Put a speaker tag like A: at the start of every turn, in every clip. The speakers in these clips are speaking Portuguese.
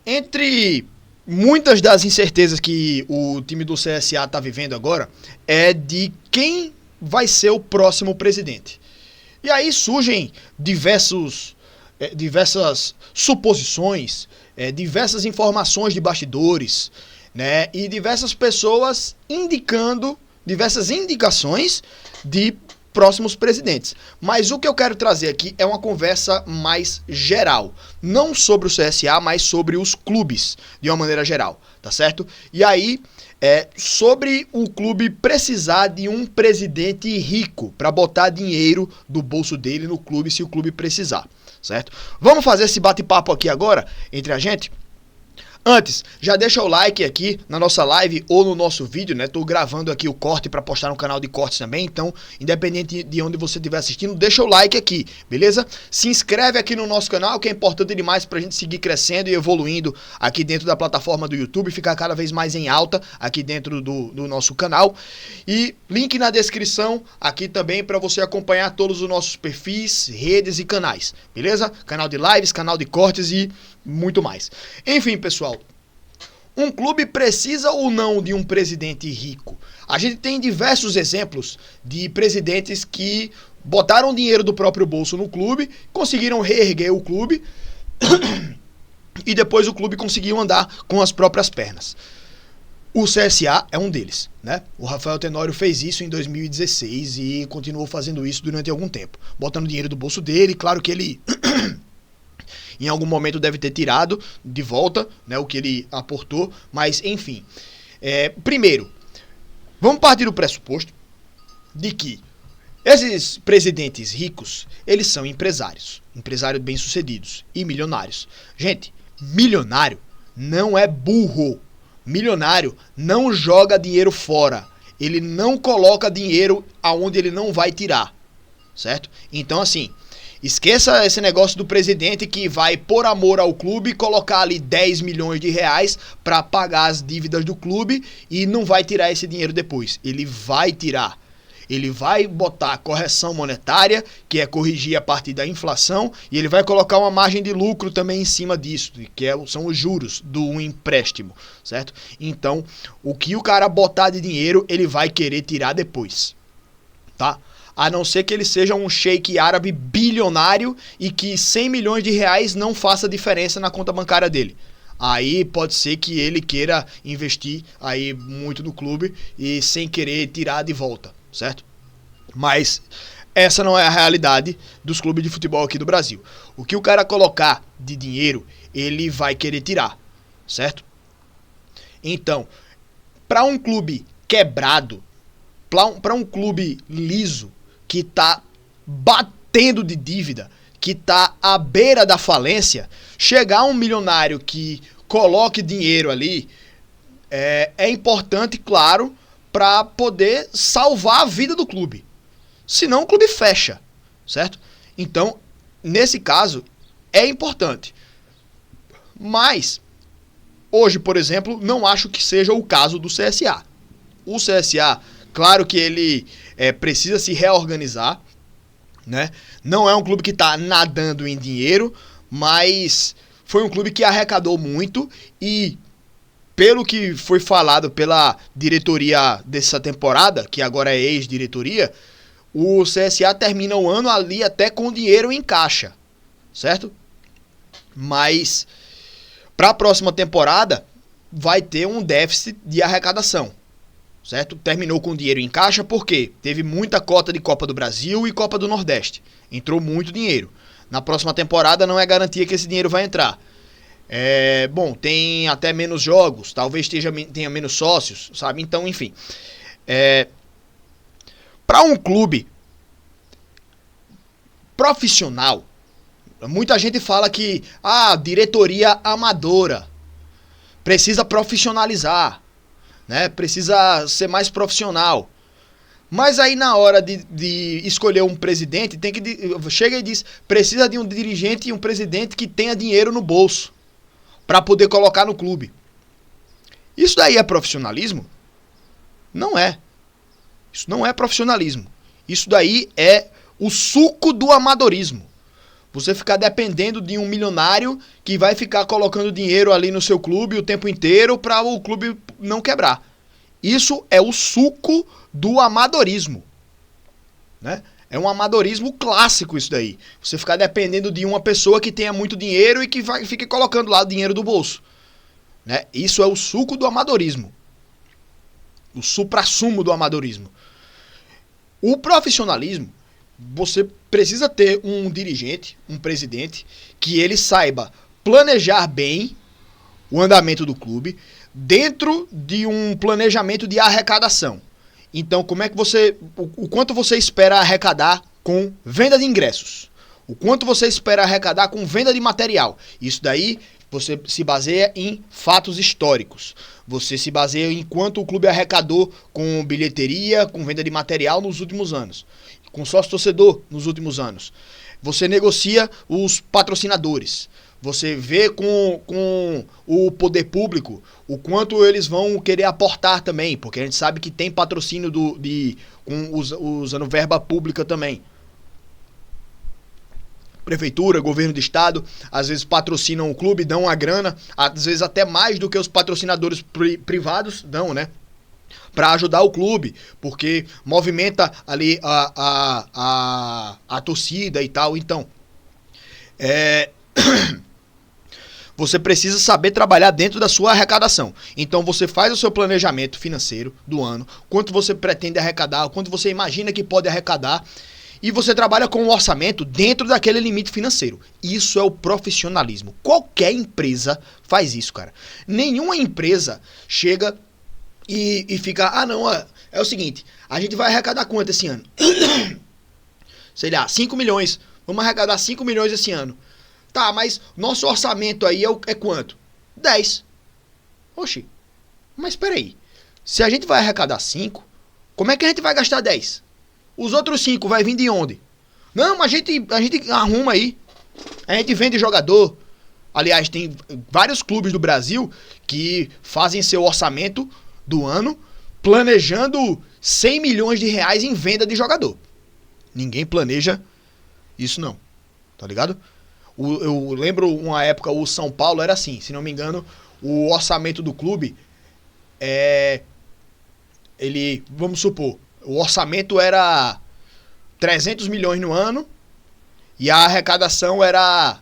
A: Entre muitas das incertezas que o time do CSA está vivendo agora, é de quem vai ser o próximo presidente. E aí surgem diversas suposições, diversas informações de bastidores, né, e diversas pessoas indicando, diversas indicações de próximos presidentes. Mas o que eu quero trazer aqui é uma conversa mais geral. Não sobre o CSA, mas sobre os clubes, de uma maneira geral, tá certo? E aí, sobre o clube precisar de um presidente rico para botar dinheiro do bolso dele no clube, se o clube precisar, certo? Vamos fazer esse bate-papo aqui agora, entre a gente? Antes, já deixa o like aqui na nossa live ou no nosso vídeo, né? Tô gravando aqui o corte para postar no canal de cortes também, então, independente de onde você estiver assistindo, deixa o like aqui, beleza? Se inscreve aqui no nosso canal, que é importante demais pra gente seguir crescendo e evoluindo aqui dentro da plataforma do YouTube, ficar cada vez mais em alta aqui dentro do nosso canal. E link na descrição aqui também para você acompanhar todos os nossos perfis, redes e canais, beleza? Canal de lives, canal de cortes e muito mais. Enfim, pessoal, um clube precisa ou não de um presidente rico? A gente tem diversos exemplos de presidentes que botaram dinheiro do próprio bolso no clube, conseguiram reerguer o clube e depois o clube conseguiu andar com as próprias pernas. O CSA é um deles, né? O Rafael Tenório fez isso em 2016 e continuou fazendo isso durante algum tempo, botando dinheiro do bolso dele. Claro que ele em algum momento deve ter tirado de volta, né, o que ele aportou, mas enfim. Primeiro, vamos partir do pressuposto de que esses presidentes ricos, eles são empresários bem-sucedidos e milionários. Gente, milionário não é burro. Milionário não joga dinheiro fora. Ele não coloca dinheiro aonde ele não vai tirar, certo? Então, assim, esqueça esse negócio do presidente que vai, por amor ao clube, colocar ali 10 milhões de reais para pagar as dívidas do clube e não vai tirar esse dinheiro depois. Ele vai tirar. Ele vai botar correção monetária, que é corrigir a partir da inflação, e ele vai colocar uma margem de lucro também em cima disso, que são os juros do empréstimo, certo? Então, o que o cara botar de dinheiro, ele vai querer tirar depois, tá? A não ser que ele seja um sheik árabe bilionário e que 100 milhões de reais não faça diferença na conta bancária dele. Aí pode ser que ele queira investir aí muito no clube e sem querer tirar de volta, certo? Mas essa não é a realidade dos clubes de futebol aqui do Brasil. O que o cara colocar de dinheiro, ele vai querer tirar, certo? Então, para um clube quebrado, para um clube liso, que tá batendo de dívida, que tá à beira da falência, chegar um milionário que coloque dinheiro ali, é importante, claro, para poder salvar a vida do clube. Senão o clube fecha, certo? Então, nesse caso, é importante. Mas, hoje, por exemplo, não acho que seja o caso do CSA. O CSA, claro que ele precisa se reorganizar, né? Não é um clube que está nadando em dinheiro, mas foi um clube que arrecadou muito e, pelo que foi falado pela diretoria dessa temporada, que agora é ex-diretoria, o CSA termina o ano ali até com dinheiro em caixa, certo? Mas para a próxima temporada vai ter um déficit de arrecadação, certo? Terminou com dinheiro em caixa porque teve muita cota de Copa do Brasil e Copa do Nordeste. Entrou muito dinheiro. Na próxima temporada não é garantia que esse dinheiro vai entrar. Bom, tem até menos jogos, talvez tenha menos sócios, sabe? Então, enfim. Para um clube profissional, muita gente fala que diretoria amadora precisa profissionalizar, né? Precisa ser mais profissional. Mas aí na hora de escolher um presidente, chega e diz, precisa de um dirigente e um presidente que tenha dinheiro no bolso para poder colocar no clube. Isso daí é profissionalismo? Não é. Isso não é profissionalismo. Isso daí é o suco do amadorismo. Você ficar dependendo de um milionário que vai ficar colocando dinheiro ali no seu clube o tempo inteiro para o clube não quebrar. Isso é o suco do amadorismo, né? É um amadorismo clássico isso daí. Você ficar dependendo de uma pessoa que tenha muito dinheiro e que fique colocando lá o dinheiro do bolso, né? Isso é o suco do amadorismo. O suprassumo do amadorismo. O profissionalismo, você precisa ter um dirigente, um presidente, que ele saiba planejar bem o andamento do clube dentro de um planejamento de arrecadação. Então, como é que o quanto você espera arrecadar com venda de ingressos? O quanto você espera arrecadar com venda de material? Isso daí você se baseia em fatos históricos. Você se baseia em quanto o clube arrecadou com bilheteria, com venda de material nos últimos anos, com sócio-torcedor nos últimos anos. Você negocia os patrocinadores. Você vê com o poder público o quanto eles vão querer aportar também, porque a gente sabe que tem patrocínio usando verba pública também. Prefeitura, governo do estado, às vezes patrocinam o clube, dão a grana, às vezes até mais do que os patrocinadores privados dão, né? Para ajudar o clube, porque movimenta ali a torcida e tal. Então, você precisa saber trabalhar dentro da sua arrecadação. Então você faz o seu planejamento financeiro do ano, quanto você pretende arrecadar, quanto você imagina que pode arrecadar, e você trabalha com o orçamento dentro daquele limite financeiro. Isso é o profissionalismo. Qualquer empresa faz isso, cara. Nenhuma empresa chega e fica, é o seguinte, a gente vai arrecadar quanto esse ano? Sei lá, 5 milhões. Vamos arrecadar 5 milhões esse ano. Tá, mas nosso orçamento aí é quanto? 10. Oxi, mas peraí. Se a gente vai arrecadar 5, como é que a gente vai gastar 10? Os outros 5 vai vir de onde? Não, mas a gente arruma aí. A gente vende jogador. Aliás, tem vários clubes do Brasil que fazem seu orçamento do ano planejando 100 milhões de reais em venda de jogador. Ninguém planeja isso não, tá ligado? Eu lembro uma época, o São Paulo era assim, se não me engano, o orçamento do clube vamos supor, o orçamento era 300 milhões no ano e a arrecadação era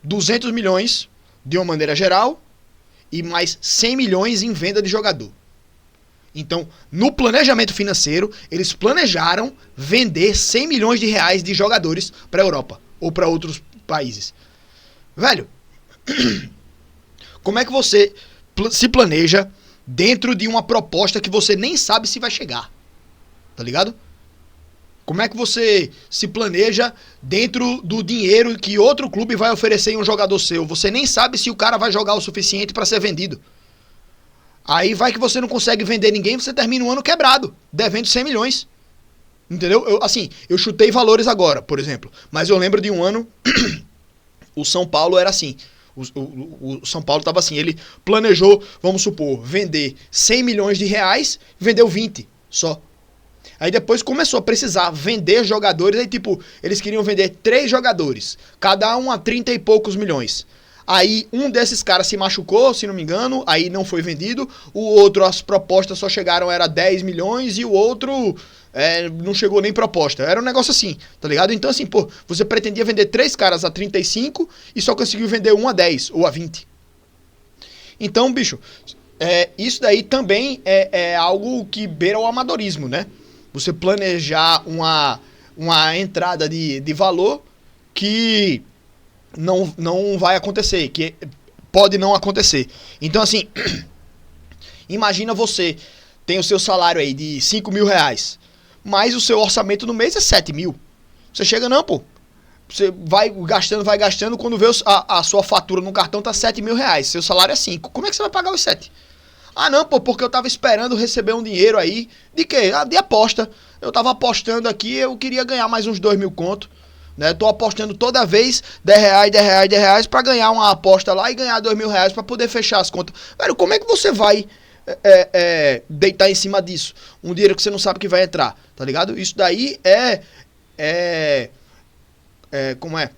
A: 200 milhões de uma maneira geral e mais 100 milhões em venda de jogador. Então, no planejamento financeiro, eles planejaram vender 100 milhões de reais de jogadores para a Europa ou para outros países. Velho, como é que você se planeja dentro de uma proposta que você nem sabe se vai chegar? Tá ligado? Como é que você se planeja dentro do dinheiro que outro clube vai oferecer em um jogador seu? Você nem sabe se o cara vai jogar o suficiente para ser vendido. Aí vai que você não consegue vender ninguém, você termina um ano quebrado, devendo 100 milhões. Entendeu? Eu chutei valores agora, por exemplo. Mas eu lembro de um ano, o São Paulo era assim. O São Paulo estava assim, ele planejou, vamos supor, vender 100 milhões de reais, vendeu 20 só. Aí depois começou a precisar vender jogadores, aí tipo, eles queriam vender 3 jogadores, cada um a 30 e poucos milhões. Aí um desses caras se machucou, se não me engano, aí não foi vendido. O outro, as propostas só chegaram, era 10 milhões e o outro não chegou nem proposta. Era um negócio assim, tá ligado? Então assim, pô, você pretendia vender 3 caras a 35 e só conseguiu vender um a 10 ou a 20. Então, bicho, isso daí também é algo que beira o amadorismo, né? Você planejar uma entrada de valor que não vai acontecer, que pode não acontecer. Então assim, imagina você tem o seu salário aí de 5 mil reais, mas o seu orçamento no mês é 7 mil. Você chega não, pô. Você vai gastando, quando vê a sua fatura no cartão tá 7 mil reais, seu salário é 5. Como é que você vai pagar os 7? Ah não, pô, porque eu tava esperando receber um dinheiro aí, de quê? De aposta. Eu tava apostando aqui, eu queria ganhar mais uns 2 mil conto. Né? Tô apostando toda vez 10 reais, 10 reais, 10 reais pra ganhar uma aposta lá e ganhar 2 mil reais pra poder fechar as contas. Velho, como é que você vai deitar em cima disso? Um dinheiro que você não sabe que vai entrar, tá ligado? Isso daí como é?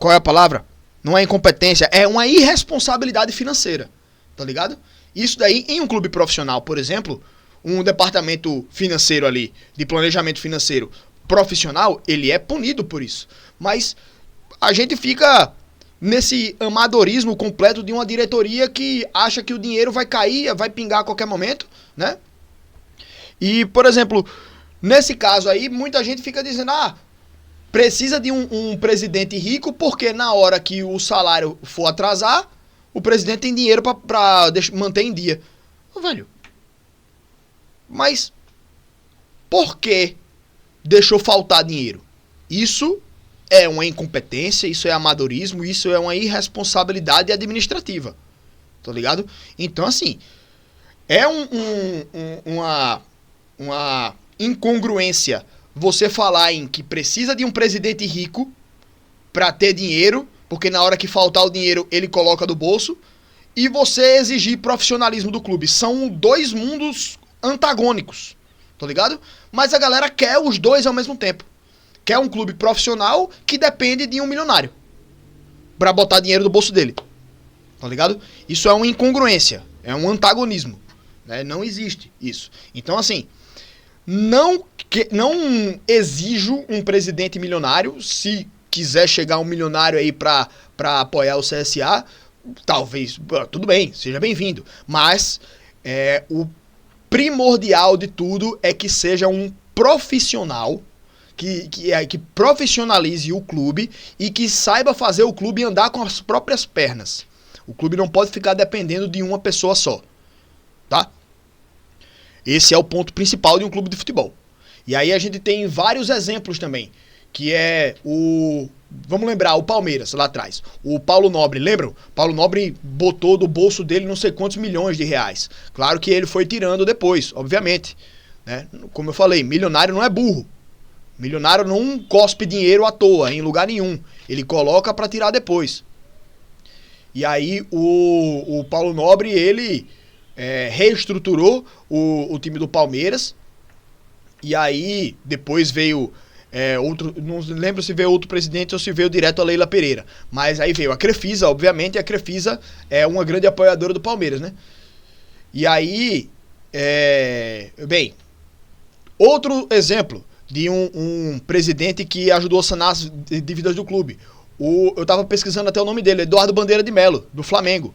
A: Qual é a palavra? Não é incompetência, é uma irresponsabilidade financeira, tá ligado? Isso daí, em um clube profissional, por exemplo, um departamento financeiro ali, de planejamento financeiro profissional, ele é punido por isso. Mas a gente fica nesse amadorismo completo de uma diretoria que acha que o dinheiro vai cair, vai pingar a qualquer momento, né? E, por exemplo, nesse caso aí, muita gente fica dizendo, precisa de um presidente rico, porque na hora que o salário for atrasar, o presidente tem dinheiro pra manter em dia. Velho, mas por que deixou faltar dinheiro? Isso é uma incompetência, isso é amadorismo, isso é uma irresponsabilidade administrativa. Tá ligado? Então, assim, é uma incongruência você falar em que precisa de um presidente rico pra ter dinheiro, porque na hora que faltar o dinheiro ele coloca do bolso, e você exigir profissionalismo do clube. São dois mundos antagônicos, tá ligado? Mas a galera quer os dois ao mesmo tempo. Quer um clube profissional que depende de um milionário pra botar dinheiro do bolso dele, tá ligado? Isso é uma incongruência, é um antagonismo, né? Não existe isso. Então, assim, não exijo um presidente milionário. Se quiser chegar um milionário aí pra apoiar o CSA, talvez, tudo bem, seja bem-vindo. Mas o primordial de tudo é que seja um profissional que profissionalize o clube e que saiba fazer o clube andar com as próprias pernas. O clube não pode ficar dependendo de uma pessoa só, tá? Esse é o ponto principal de um clube de futebol. E aí a gente tem vários exemplos também, que é vamos lembrar, o Palmeiras lá atrás. O Paulo Nobre, lembram? Paulo Nobre botou do bolso dele não sei quantos milhões de reais. Claro que ele foi tirando depois, obviamente, né? Como eu falei, milionário não é burro. Milionário não cospe dinheiro à toa, em lugar nenhum. Ele coloca pra tirar depois. E aí o Paulo Nobre, ele reestruturou o time do Palmeiras. E aí depois veio outro, não lembro se veio outro presidente ou se veio direto a Leila Pereira. Mas aí veio a Crefisa, obviamente, e a Crefisa é uma grande apoiadora do Palmeiras, né? E aí, bem, outro exemplo de um presidente que ajudou a sanar as dívidas do clube. Eu tava pesquisando até o nome dele, Eduardo Bandeira de Melo, do Flamengo.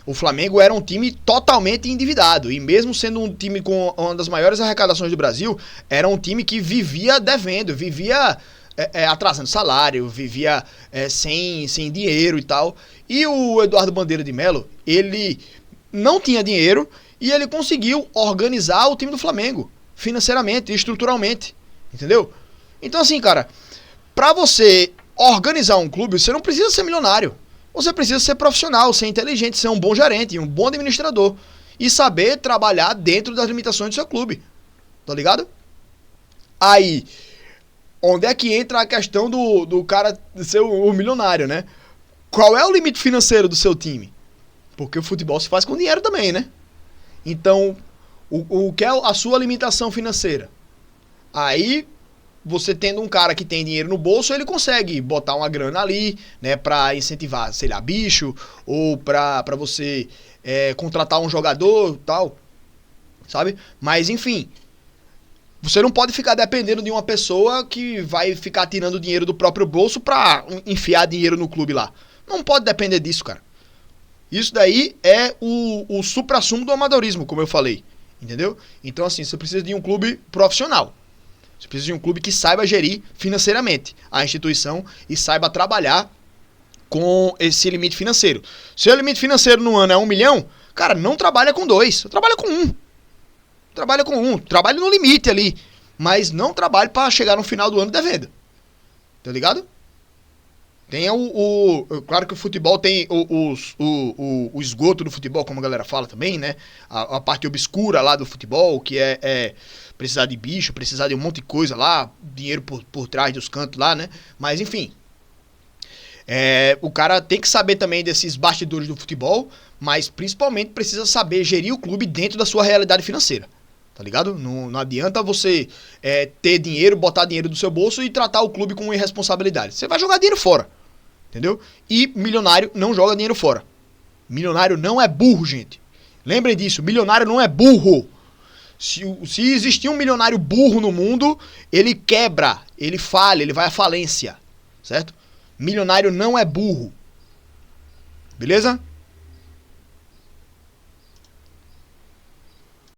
A: O Flamengo era um time totalmente endividado, e mesmo sendo um time com uma das maiores arrecadações do Brasil, era um time que vivia devendo, vivia atrasando salário, vivia sem dinheiro e tal. E o Eduardo Bandeira de Melo, ele não tinha dinheiro e ele conseguiu organizar o time do Flamengo, financeiramente e estruturalmente, entendeu? Então assim, cara, pra você organizar um clube, você não precisa ser milionário. Você precisa ser profissional, ser inteligente, ser um bom gerente, um bom administrador. E saber trabalhar dentro das limitações do seu clube. Tá ligado? Aí, onde é que entra a questão do cara ser o milionário, né? Qual é o limite financeiro do seu time? Porque o futebol se faz com dinheiro também, né? Então, o que é a sua limitação financeira? Aí, você tendo um cara que tem dinheiro no bolso, ele consegue botar uma grana ali, né, pra incentivar, sei lá, bicho, ou pra você contratar um jogador e tal, sabe? Mas, enfim, você não pode ficar dependendo de uma pessoa que vai ficar tirando dinheiro do próprio bolso pra enfiar dinheiro no clube lá. Não pode depender disso, cara. Isso daí é o suprassumo do amadorismo, como eu falei, entendeu? Então, assim, você precisa de um clube profissional. Você precisa de um clube que saiba gerir financeiramente a instituição e saiba trabalhar com esse limite financeiro. Se o limite financeiro no ano é 1 milhão, cara, não trabalha com 2, trabalha com 1. Trabalha com 1, trabalha no limite ali, mas não trabalhe para chegar no final do ano devendo. Tá ligado? Tem claro que o futebol tem o esgoto do futebol, como a galera fala também, né? A parte obscura lá do futebol, que é precisar de bicho, precisar de um monte de coisa lá, dinheiro por trás dos cantos lá, né? Mas enfim, o cara tem que saber também desses bastidores do futebol, mas principalmente precisa saber gerir o clube dentro da sua realidade financeira, tá ligado? Não adianta você ter dinheiro, botar dinheiro do seu bolso e tratar o clube com irresponsabilidade. Você vai jogar dinheiro fora, Entendeu? E milionário não joga dinheiro fora. Milionário não é burro, gente. Lembrem disso, milionário não é burro. Se existir um milionário burro no mundo, ele quebra, ele falha, ele vai à falência. Certo? Milionário não é burro. Beleza?